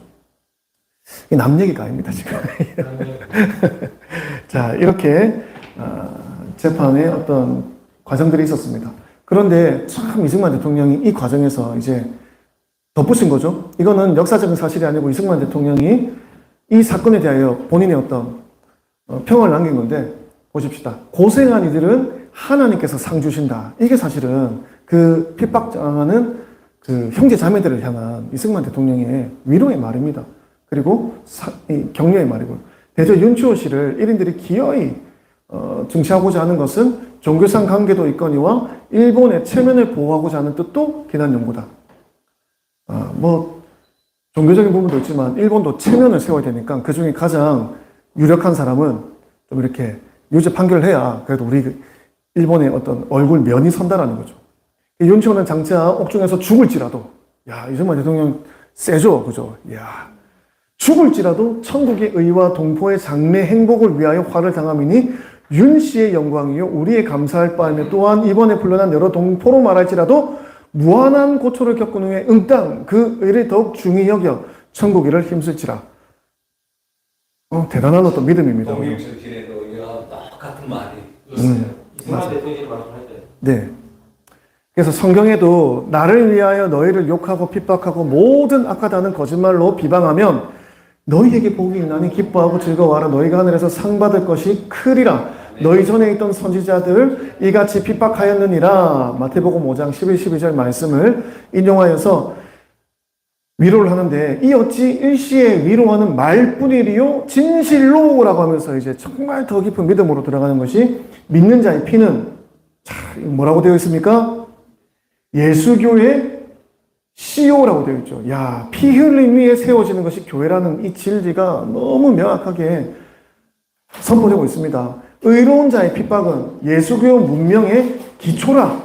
이게 남 얘기가 아닙니다, 지금. 자, 이렇게 재판의 어떤 과정들이 있었습니다. 그런데 참 이승만 대통령이 이 과정에서 이제 덧붙인 거죠. 이거는 역사적인 사실이 아니고 이승만 대통령이 이 사건에 대하여 본인의 어떤 평을 남긴 건데, 보십시다. 고생한 이들은 하나님께서 상 주신다. 이게 사실은 그 핍박당하는 그 형제 자매들을 향한 이승만 대통령의 위로의 말입니다. 그리고 격려의 말이고요. 대저 윤추호 씨를 1인들이 기어이 증시하고자 하는 것은 종교상 관계도 있거니와 일본의 체면을 보호하고자 하는 뜻도 기난 연구다. 뭐 종교적인 부분도 있지만 일본도 체면을 세워야 되니까 그 중에 가장 유력한 사람은 좀 이렇게 유죄 판결을 해야 그래도 우리 일본의 어떤 얼굴 면이 선다라는 거죠. 윤치호는 장차 옥중에서 죽을지라도, 야, 이승만 대통령 세죠, 그죠? 야, 죽을지라도 천국의 의와 동포의 장래 행복을 위하여 화를 당함이니 윤 씨의 영광이요 우리의 감사할 바이며 또한 이번에 풀려난 여러 동포로 말할지라도 무한한 고초를 겪은 후에 응당 그 의를 더욱 중히 여겨 천국이를 힘쓸지라. 대단한 어떤 믿음입니다. 동일철길에도 똑같은 말이 이승만 대통령이 말씀할 때. 네. 그래서 성경에도 나를 위하여 너희를 욕하고 핍박하고 모든 악하다는 거짓말로 비방하면 너희에게 복이 있나니 기뻐하고 즐거워하라. 너희가 하늘에서 상 받을 것이 크리라. 너희 전에 있던 선지자들 이같이 핍박하였느니라. 마태복음 5장 11, 12절 말씀을 인용하여서 위로를 하는데 이 어찌 일시에 위로하는 말뿐이리요 진실로 라고 하면서 이제 정말 더 깊은 믿음으로 들어가는 것이 믿는 자의 피는 자, 뭐라고 되어 있습니까? 예수교의 CO라고 되어 있죠. 야, 피 흘림 위에 세워지는 것이 교회라는 이 진리가 너무 명확하게 선포되고 있습니다. 의로운 자의 핍박은 예수교 문명의 기초라.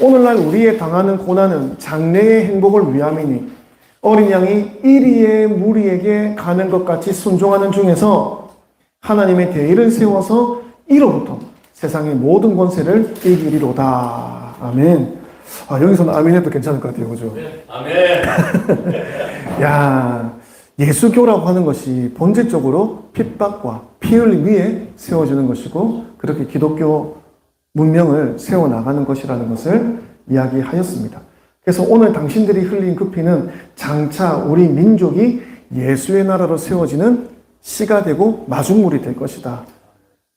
오늘날 우리의 당하는 고난은 장래의 행복을 위함이니 어린 양이 이리의 무리에게 가는 것 같이 순종하는 중에서 하나님의 대의를 세워서 이로부터 세상의 모든 권세를 이기리로다. 아멘. 여기서는 아멘 해도 괜찮을 것 같아요. 그죠? 아멘. 야, 예수교라고 하는 것이 본질적으로 핍박과 피 흘림 위에 세워지는 것이고 그렇게 기독교 문명을 세워나가는 것이라는 것을 이야기하였습니다. 그래서 오늘 당신들이 흘린 그 피는 장차 우리 민족이 예수의 나라로 세워지는 씨가 되고 마중물이 될 것이다.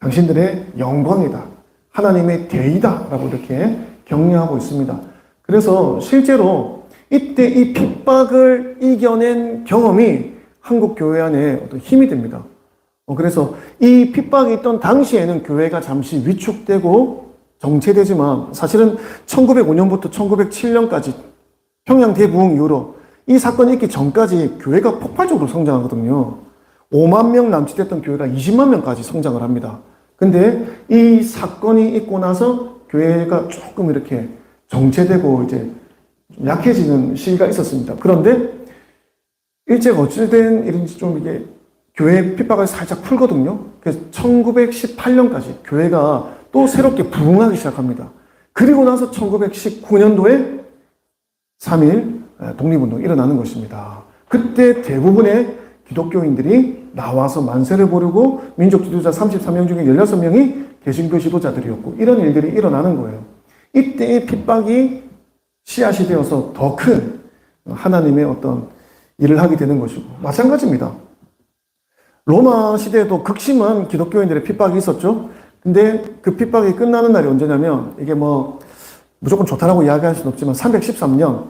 당신들의 영광이다. 하나님의 대의다. 라고 이렇게 격려하고 있습니다. 그래서 실제로 이때 이 핍박을 이겨낸 경험이 한국 교회 안에 어떤 힘이 됩니다. 그래서 이 핍박이 있던 당시에는 교회가 잠시 위축되고 정체되지만 사실은 1905년부터 1907년까지 평양 대부흥 이후로 이 사건이 있기 전까지 교회가 폭발적으로 성장하거든요. 5만 명 남짓했던 교회가 20만 명까지 성장을 합니다. 근데 이 사건이 있고 나서 교회가 조금 이렇게 정체되고 이제 약해지는 시기가 있었습니다. 그런데 일제가 어찌된 일인지 좀 이게 교회 핍박을 살짝 풀거든요. 그래서 1918년까지 교회가 또 새롭게 부흥하기 시작합니다. 그리고 나서 1919년도에 3.1 독립운동이 일어나는 것입니다. 그때 대부분의 기독교인들이 나와서 만세를 부르고 민족 지도자 33명 중에 16명이 개신교 지도자들이었고 이런 일들이 일어나는 거예요. 이때의 핍박이 씨앗이 되어서 더 큰 하나님의 어떤 일을 하게 되는 것이고 마찬가지입니다. 로마 시대에도 극심한 기독교인들의 핍박이 있었죠. 근데 그 핍박이 끝나는 날이 언제냐면 이게 뭐 무조건 좋다라고 이야기할 수는 없지만 313년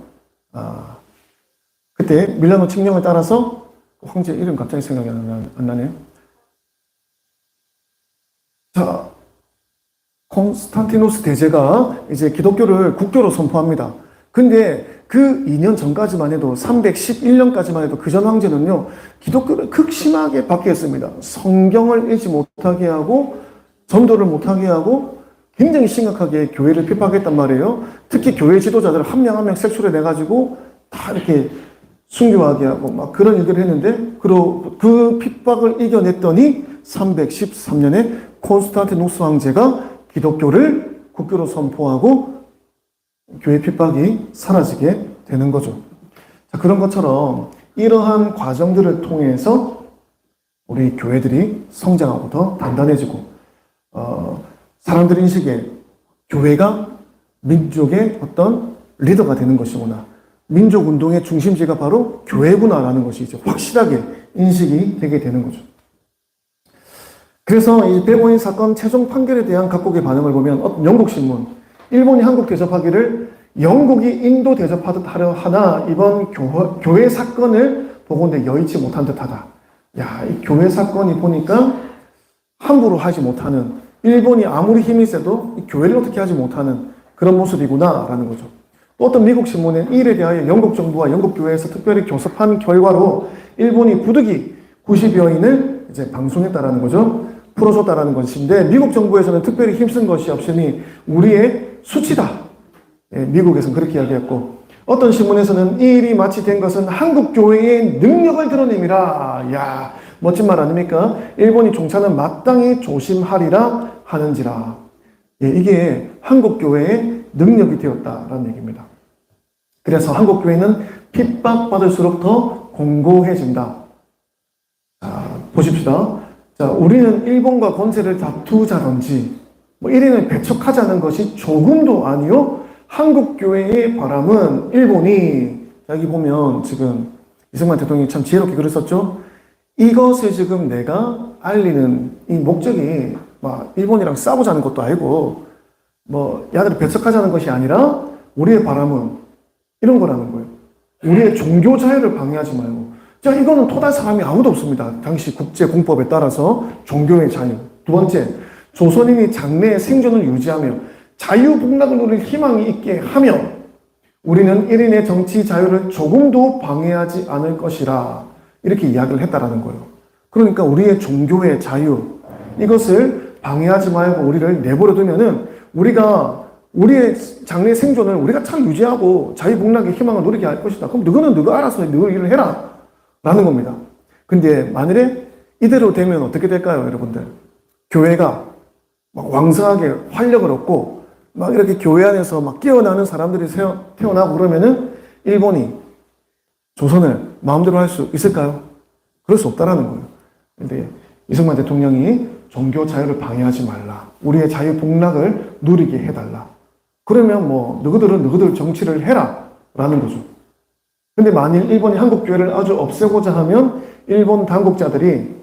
그때 밀라노 칙령을 따라서 황제 이름 갑자기 생각이 안 나네요. 자, 콘스탄티누스 대제가 이제 기독교를 국교로 선포합니다. 근데 그 2년 전까지만 해도 311년까지만 해도 그 전 황제는요 기독교를 극심하게 박해했습니다. 성경을 읽지 못하게 하고 전도를 못하게 하고 굉장히 심각하게 교회를 핍박했단 말이에요. 특히 교회 지도자들을 한 명 한 명 색출해 내가지고 다 이렇게 순교하게 하고 막 그런 일들을 했는데 그 핍박을 이겨냈더니 313년에 콘스탄티누스 황제가 기독교를 국교로 선포하고 교회 핍박이 사라지게 되는 거죠. 자, 그런 것처럼 이러한 과정들을 통해서 우리 교회들이 성장하고 더 단단해지고 사람들 인식에 교회가 민족의 어떤 리더가 되는 것이구나. 민족 운동의 중심지가 바로 교회구나라는 것이 이제 확실하게 인식이 되게 되는 거죠. 그래서 이 백오인 사건 최종 판결에 대한 각국의 반응을 보면 영국 신문, 일본이 한국 대접하기를 영국이 인도 대접하듯 하려 하나 이번 교회 사건을 보건대 여의치 못한 듯하다. 야, 이 교회 사건이 보니까 함부로 하지 못하는, 일본이 아무리 힘이 세도 이 교회를 어떻게 하지 못하는 그런 모습이구나라는 거죠. 또 어떤 미국 신문은 이 일에 대하여 영국 정부와 영국 교회에서 특별히 교섭한 결과로 일본이 부득이 90여인을 이제 방송했다라는 거죠. 풀어줬다라는 것인데 미국 정부에서는 특별히 힘쓴 것이 없으니 우리의 수치다. 예, 미국에서는 그렇게 이야기했고 어떤 신문에서는 이 일이 마치 된 것은 한국 교회의 능력을 드러냄이라. 야, 멋진 말 아닙니까? 일본이 종차는 마땅히 조심하리라 하는지라. 예, 이게 한국 교회의 능력이 되었다라는 얘기입니다. 그래서 한국 교회는 핍박받을수록 더 공고해진다. 자, 보십시다. 자, 우리는 일본과 권세를 다투자든지 뭐 이래는 배척하자는 것이 조금도 아니요. 한국 교회의 바람은 일본이 여기 보면 지금 이승만 대통령이 참 지혜롭게 그랬었죠. 이것을 지금 내가 알리는 이 목적이 막 일본이랑 싸우자는 것도 아니고 뭐 야들을 배척하자는 것이 아니라 우리의 바람은 이런 거라는 거예요. 우리의 종교 자유를 방해하지 말고. 자, 이거는 토달 사람이 아무도 없습니다. 당시 국제공법에 따라서 종교의 자유. 두 번째, 조선인이 장래의 생존을 유지하며 자유복락을 누릴 희망이 있게 하며 우리는 1인의 정치 자유를 조금도 방해하지 않을 것이라 이렇게 이야기를 했다라는 거예요. 그러니까 우리의 종교의 자유 이것을 방해하지 말고 우리를 내버려 두면은 우리가 우리의 장래 생존을 우리가 잘 유지하고 자유복락의 희망을 누리게 할 것이다. 그럼 너는 너가 알아서 너 일을 해라. 라는 겁니다. 근데 만일에 이대로 되면 어떻게 될까요, 여러분들? 교회가 막 왕성하게 활력을 얻고 막 이렇게 교회 안에서 막 깨어나는 사람들이 태어나고 그러면은 일본이 조선을 마음대로 할 수 있을까요? 그럴 수 없다라는 거예요. 근데 이승만 대통령이 종교 자유를 방해하지 말라. 우리의 자유 복락을 누리게 해달라. 그러면 뭐 너희들은 너희들 정치를 해라. 라는 거죠. 근데 만일 일본이 한국 교회를 아주 없애고자 하면 일본 당국자들이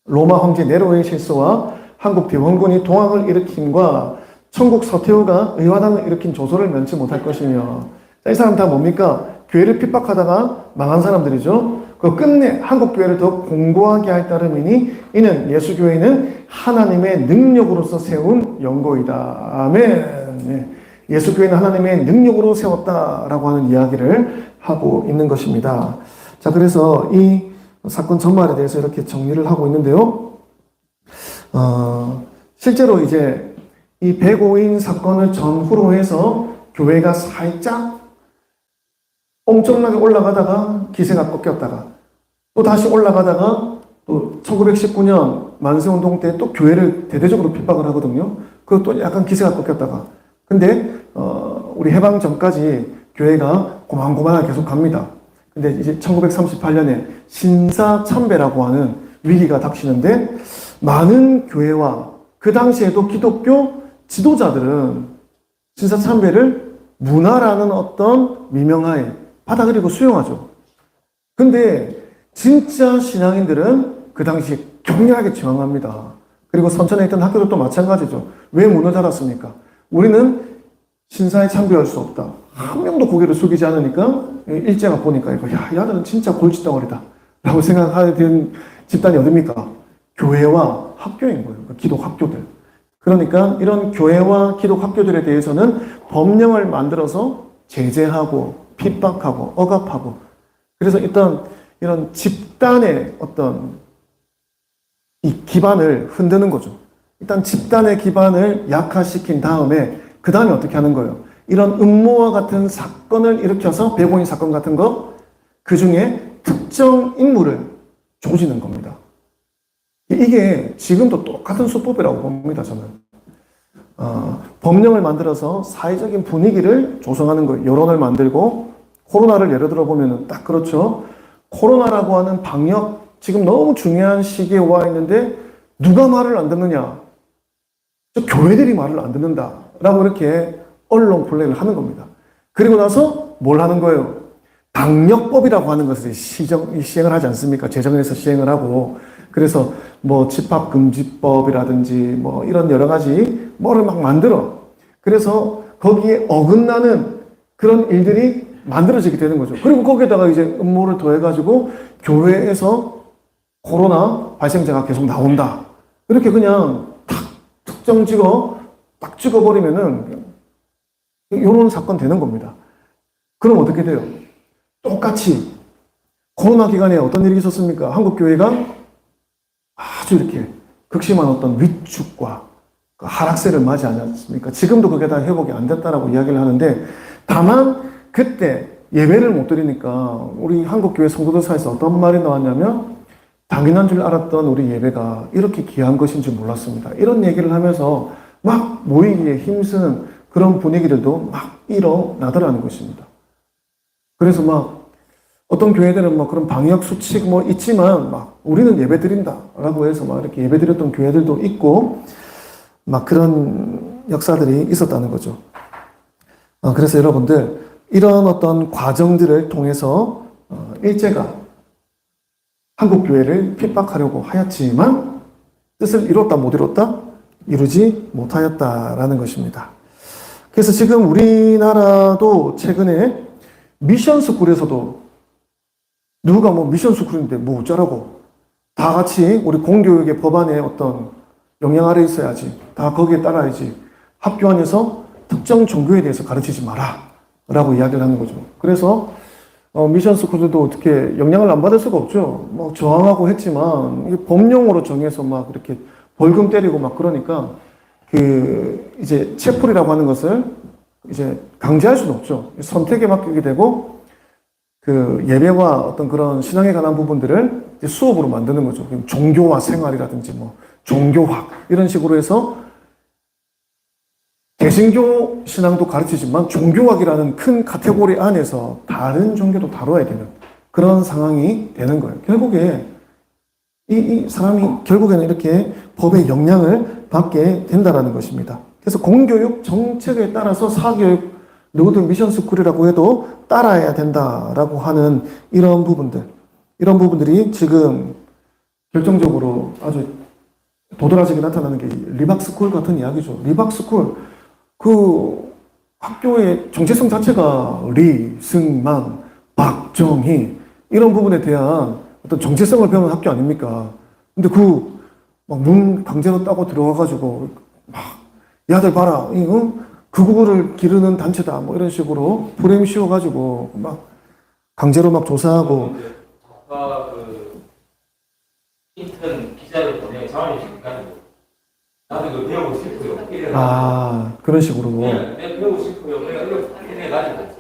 로마 황제 네로의 실수와 한국 대원군이 동학을 일으킴과 천국 서태후가 의화당을 일으킨 조소를 면치 못할 것이며 이 사람 다 뭡니까? 교회를 핍박하다가 망한 사람들이죠. 그 끝내 한국 교회를 더 공고하게 할 따름이니 이는 예수교회는 하나님의 능력으로서 세운 연고이다. 아멘. 네. 예수교회는 하나님의 능력으로 세웠다라고 하는 이야기를 하고 있는 것입니다. 자, 그래서 이 사건 전말에 대해서 이렇게 정리를 하고 있는데요. 실제로 이제 이 백오인 사건을 전후로 해서 교회가 살짝 엄청나게 올라가다가 기세가 꺾였다가 또 다시 올라가다가 또 1919년 만세운동 때 또 교회를 대대적으로 핍박을 하거든요. 그것도 약간 기세가 꺾였다가 근데 우리 해방 전까지 교회가 고만고만하게 계속 갑니다. 근데 이제 1938년에 신사참배라고 하는 위기가 닥치는데 많은 교회와 그 당시에도 기독교 지도자들은 신사참배를 문화라는 어떤 미명하에 받아들이고 수용하죠. 근데 진짜 신앙인들은 그 당시에 격렬하게 저항합니다. 그리고 선천에 있던 학교들도 마찬가지죠. 왜 문을 닫았습니까? 우리는 신사에 참배할 수 없다. 한 명도 고개를 숙이지 않으니까 일제가 보니까 이거 야, 이 아들은 진짜 골칫덩어리다 라고 생각하게 된 집단이 어딥니까? 교회와 학교인 거예요. 기독 학교들. 그러니까 이런 교회와 기독 학교들에 대해서는 법령을 만들어서 제재하고 핍박하고 억압하고 그래서 일단 이런 집단의 어떤 이 기반을 흔드는 거죠. 일단 집단의 기반을 약화시킨 다음에 그 다음에 어떻게 하는 거예요? 이런 음모와 같은 사건을 일으켜서 배고인 사건 같은 거 그 중에 특정 인물을 조지는 겁니다. 이게 지금도 똑같은 수법이라고 봅니다. 저는 법령을 만들어서 사회적인 분위기를 조성하는 거예요. 여론을 만들고 코로나를 예를 들어 보면은 딱 그렇죠. 코로나라고 하는 방역 지금 너무 중요한 시기에 와 있는데 누가 말을 안 듣느냐? 교회들이 말을 안 듣는다라고 이렇게 언론 플레이를 하는 겁니다. 그리고 나서 뭘 하는 거예요? 방역법이라고 하는 것을 시행을 하지 않습니까? 제정해서 시행을 하고 그래서 뭐 집합금지법이라든지 뭐 이런 여러 가지 뭐를 막 만들어. 그래서 거기에 어긋나는 그런 일들이 만들어지게 되는 거죠. 그리고 거기에다가 이제 음모를 더해가지고 교회에서 코로나 발생자가 계속 나온다. 이렇게 그냥 탁 특정 찍어 딱 찍어버리면은 이런 사건 되는 겁니다. 그럼 어떻게 돼요? 똑같이 코로나 기간에 어떤 일이 있었습니까? 한국 교회가 아주 이렇게 극심한 어떤 위축과 하락세를 맞이하지 않습니까? 지금도 그게 다 회복이 안 됐다라고 이야기를 하는데 다만 그때 예배를 못 드리니까 우리 한국교회 성도들 사이에서 어떤 말이 나왔냐면 당연한 줄 알았던 우리 예배가 이렇게 귀한 것인 줄 몰랐습니다. 이런 얘기를 하면서 막 모이기에 힘쓰는 그런 분위기들도 막 일어나더라는 것입니다. 그래서 막 어떤 교회들은 뭐 그런 방역 수칙 뭐 있지만 막 우리는 예배 드린다라고 해서 막 이렇게 예배 드렸던 교회들도 있고 막 그런 역사들이 있었다는 거죠. 그래서 여러분들 이런 어떤 과정들을 통해서 일제가 한국 교회를 핍박하려고 하였지만 뜻을 이뤘다 못 이뤘다? 이루지 못하였다라는 것입니다. 그래서 지금 우리나라도 최근에 미션스쿨에서도 누가 뭐 미션스쿨인데 뭐 어쩌라고 다 같이 우리 공교육의 법안에 어떤 영향 아래 있어야지 다 거기에 따라야지 학교 안에서 특정 종교에 대해서 가르치지 마라 라고 이야기를 하는 거죠. 그래서 미션스쿨들도 어떻게 영향을 안 받을 수가 없죠. 뭐 저항하고 했지만 이게 법령으로 정해서 막 이렇게 벌금 때리고 막 그러니까 그 이제 체풀이라고 하는 것을 이제 강제할 수는 없죠. 선택에 맡기게 되고 그 예배와 어떤 그런 신앙에 관한 부분들을 이제 수업으로 만드는 거죠. 종교와 생활이라든지 뭐 종교학 이런 식으로 해서 개신교 신앙도 가르치지만 종교학이라는 큰 카테고리 안에서 다른 종교도 다뤄야 되는 그런 상황이 되는 거예요. 결국에 이 사람이 결국에는 이렇게 법의 영향을 받게 된다는 것입니다. 그래서 공교육 정책에 따라서 사교육 누구든 미션스쿨이라고 해도 따라야 된다라고 하는 이런 부분들이 지금 결정적으로 아주 도드라지게 나타나는 게 리박스쿨 같은 이야기죠. 리박스쿨 그 학교의 정체성 자체가 리, 승만, 박정희 이런 부분에 대한 어떤 정체성을 배우는 학교 아닙니까? 근데 그 막 문 강제로 따고 들어가가지고 막 야들 봐라, 극우를 기르는 단체다 뭐 이런 식으로 프레임 씌워가지고 막 강제로 막 조사하고. 아까 그 인턴 기자를 보내 자원이 주니까 나도 이거 배우고 싶어요. 그런 식으로. 네, 배우고 싶어요. 내가 이거 해가지고.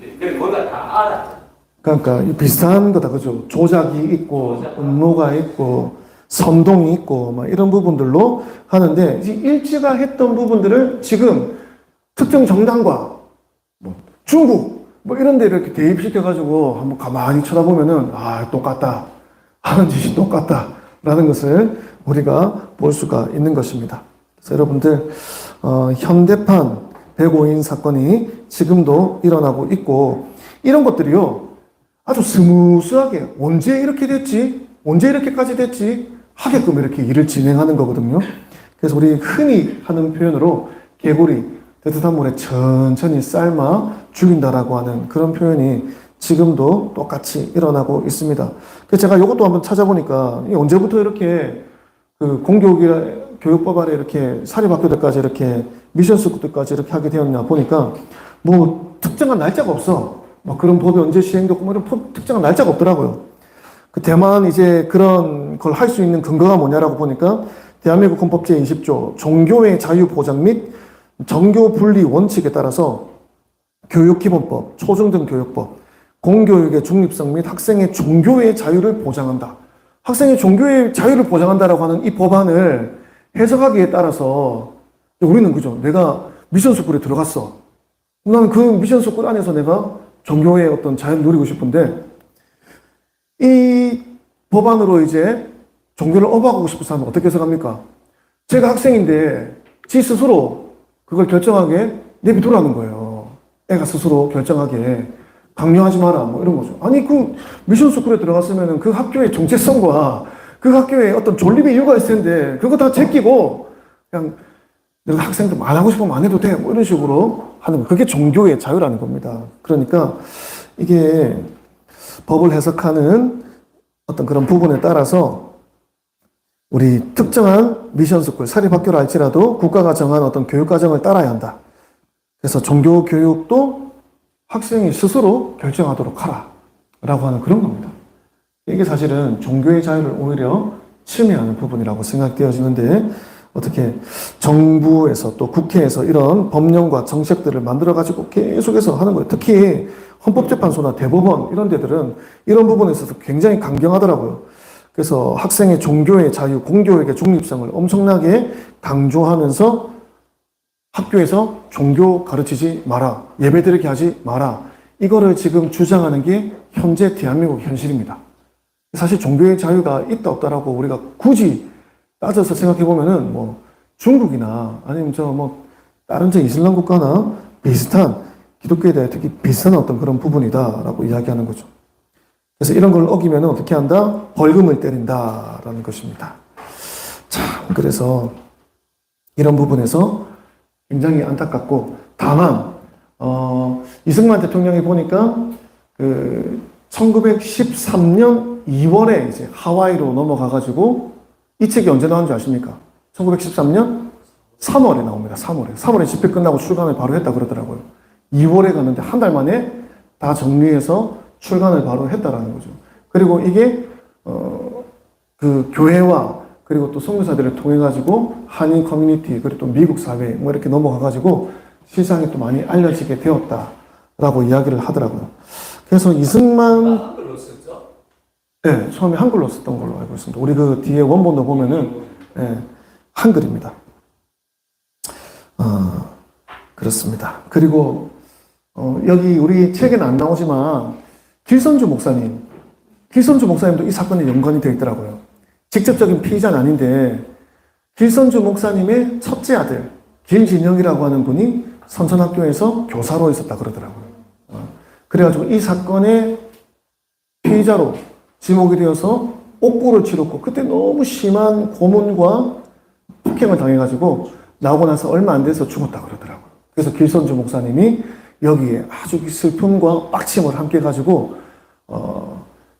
근데 거기가 다 알아. 그러니까 비슷한 거다, 그죠? 조작이 있고, 음모가 있고, 선동이 있고, 막 이런 부분들로 하는데, 일제가 했던 부분들을 지금 특정 정당과 뭐 중국, 뭐 이런 데 이렇게 대입시켜가지고 한번 가만히 쳐다보면은, 똑같다. 하는 짓이 똑같다라는 것을 우리가 볼 수가 있는 것입니다. 그래서 여러분들, 현대판 배고인 사건이 지금도 일어나고 있고, 이런 것들이요, 아주 스무스하게 언제 이렇게 됐지? 언제 이렇게까지 됐지? 하게끔 이렇게 일을 진행하는 거거든요. 그래서 우리 흔히 하는 표현으로 개구리, 뜨뜻한 물에 천천히 삶아 죽인다라고 하는 그런 표현이 지금도 똑같이 일어나고 있습니다. 그래서 제가 이것도 한번 찾아보니까 언제부터 이렇게 그 교육법안에 이렇게 사립학교들까지 이렇게 미션 스쿨들까지 이렇게 하게 되었냐 보니까 뭐 특정한 날짜가 없어. 뭐 그런 법이 언제 시행되고 뭐 이런 특정한 날짜가 없더라고요. 그 대만 이제 그런 걸 할 수 있는 근거가 뭐냐라고 보니까 대한민국 헌법 제20조 종교의 자유 보장 및 정교 분리 원칙에 따라서 교육기본법, 초중등교육법, 공교육의 중립성 및 학생의 종교의 자유를 보장한다. 학생의 종교의 자유를 보장한다라고 하는 이 법안을 해석하기에 따라서 우리는 그죠. 내가 미션 스쿨에 들어갔어. 나는 그 미션 스쿨 안에서 내가 종교의 어떤 자유를 누리고 싶은데 이 법안으로 이제 종교를 업어가고 싶은 사람은 어떻게 해석합니까? 제가 학생인데 지 스스로 그걸 결정하게 내비두라는 거예요. 애가 스스로 결정하게 강요하지 마라 뭐 이런 거죠. 아니 그 미션 스쿨에 들어갔으면 그 학교의 정체성과 그 학교의 어떤 존립의 이유가 있을 텐데 그거 다 제끼고 그냥 내가 학생들 안 하고 싶으면 안 해도 돼 뭐 이런 식으로 하는 거. 그게 종교의 자유라는 겁니다. 그러니까 이게 법을 해석하는 어떤 그런 부분에 따라서 우리 특정한 미션 스쿨, 사립학교라 할지라도 국가가 정한 어떤 교육과정을 따라야 한다. 그래서 종교 교육도 학생이 스스로 결정하도록 하라. 라고 하는 그런 겁니다. 이게 사실은 종교의 자유를 오히려 침해하는 부분이라고 생각되어지는데 어떻게 정부에서 또 국회에서 이런 법령과 정책들을 만들어가지고 계속해서 하는 거예요. 특히 헌법재판소나 대법원 이런 데들은 이런 부분에 있어서 굉장히 강경하더라고요. 그래서 학생의 종교의 자유, 공교육의 중립성을 엄청나게 강조하면서 학교에서 종교 가르치지 마라, 예배드리게 하지 마라. 이거를 지금 주장하는 게 현재 대한민국 현실입니다. 사실 종교의 자유가 있다 없다라고 우리가 굳이 따져서 생각해 보면은 뭐 중국이나 아니면 다른 이슬람 국가나 비슷한 기독교에 대해 특히 비슷한 어떤 그런 부분이다라고 이야기하는 거죠. 그래서 이런 걸 어기면 어떻게 한다? 벌금을 때린다라는 것입니다. 자, 그래서 이런 부분에서 굉장히 안타깝고 다만 이승만 대통령이 보니까 그 1913년 2월에 이제 하와이로 넘어가가지고 이 책이 언제 나온 줄 아십니까? 1913년 3월에 나옵니다. 3월에 집회 끝나고 출간을 바로 했다 그러더라고요. 2월에 갔는데 한 달 만에 다 정리해서 출간을 바로 했다라는 거죠. 그리고 이게 그 교회와 그리고 또 선교사들을 통해 가지고 한인 커뮤니티 그리고 또 미국 사회 뭐 이렇게 넘어가 가지고 시장에 또 많이 알려지게 되었다라고 이야기를 하더라고요. 그래서 이승만 한글로 썼죠? 네, 처음에 한글로 썼던 걸로 알고 있습니다. 우리 그 뒤에 원본도 보면은 네, 한글입니다. 그렇습니다. 그리고 여기 우리 책에는 안 나오지만 길선주 목사님도 이 사건에 연관이 되어 있더라고요. 직접적인 피의자는 아닌데 길선주 목사님의 첫째 아들 길진영이라고 하는 분이 선천학교에서 교사로 있었다 그러더라고요. 그래가지고 이 사건의 피의자로 지목이 되어서 옥고를 치렀고 그때 너무 심한 고문과 폭행을 당해가지고 나오고 나서 얼마 안 돼서 죽었다 그러더라고요. 그래서 길선주 목사님이 여기에 아주 슬픔과 빡침을 함께 가지고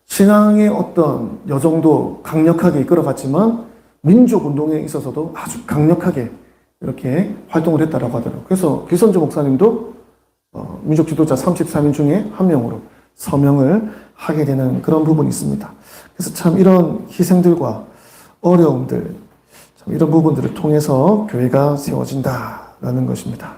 신앙의 어떤 여정도 강력하게 이끌어갔지만 민족운동에 있어서도 아주 강력하게 이렇게 활동을 했다라고 하더라고요. 그래서 길선주 목사님도 민족 지도자 33인 중에 한 명으로 서명을 하게 되는 그런 부분이 있습니다. 그래서 참 이런 희생들과 어려움들, 참 이런 부분들을 통해서 교회가 세워진다라는 것입니다.